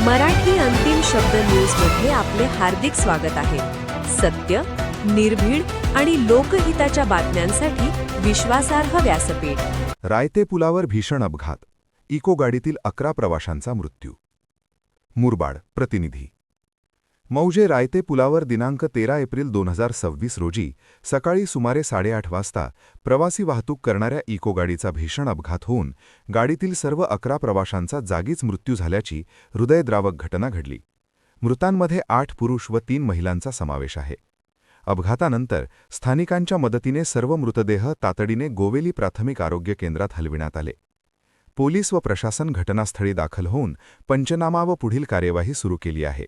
मराठी अंतिम शब्द न्यूजमध्ये आपले हार्दिक स्वागत आहे. सत्य, निर्भीड आणि लोकहिताच्या बातम्यांसाठी विश्वासार्ह व्यासपीठ. रायते पुलावर भीषण अपघात. इको गाडीतील 11 प्रवाशांचा मृत्यू. मुरबाड प्रतिनिधी. मौजे रायते पुलावर दिनांक 13 एप्रिल 2026 रोजी सकाळी सुमारे 8:30 वाजता प्रवासी वाहतूक करणाऱ्या इको गाडीचा भीषण अपघात होऊन गाडीतील सर्व 11 प्रवाशांचा जागीच मृत्यू झाल्याची हृदयद्रावक घटना घडली. मृतांमध्ये 8 पुरुष व 3 महिलांचा समावेश आहे. अपघातानंतर स्थानिकांच्या मदतीने सर्व मृतदेह तातडीने गोवेली प्राथमिक आरोग्य केंद्रात हलविण्यात आले. पोलीस व प्रशासन घटनास्थळी दाखल होऊन पंचनामा व पुढील कार्यवाही सुरू केली आहे.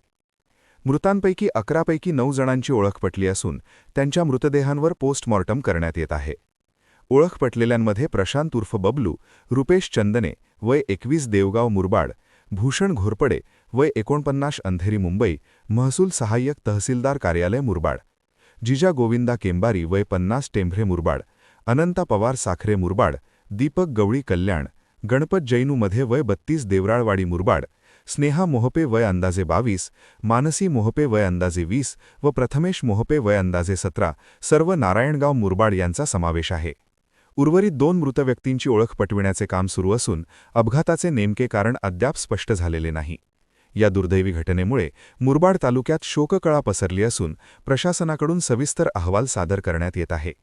मृतांपैकी 11 पैकी 9 जणांची ओळख पटली असून त्यांच्या मृतदेहांवर पोस्टमॉर्टम करण्यात येत आहे. ओळख पटलेल्यांमध्ये प्रशांत उर्फ बबलू, रुपेश चंदने वय 21 देवगाव मुरबाड, भूषण घोरपडे वय 49 अंधेरी मुंबई महसूल सहाय्यक तहसीलदार कार्यालय मुरबाड, जिजा गोविंदा केंबारी वय 50 टेंभरे मुरबाड, अनंता पवार साखरे मुरबाड, दीपक गवळी कल्याण, गणपत जैनू मध्ये वय 32 देवराळवाडी मुरबाड, स्नेहा मोहपे वय अंदाजे 22, मानसी मोहपे वय अंदाजे 20 व प्रथमेश मोहपे वय अंदाजे 17 सर्व नारायणगाव मुरबाड यांचा समावेश आहे. उर्वरित 2 मृत व्यक्तींची ओळख पटविण्याचे काम सुरू असून अपघाताचे नेमके कारण अद्याप स्पष्ट झालेले नाही. या दुर्दैवी घटनेमुळे मुरबाड तालुक्यात शोककळा पसरली असून प्रशासनाकडून सविस्तर अहवाल सादर करण्यात येत आहे.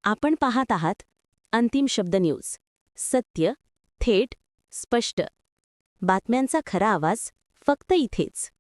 आपण पाहत आहात अंतिम शब्द न्यूज. सत्य, थेट, स्पष्ट. बातम्यांचा खरा आवाज फक्त इथेच.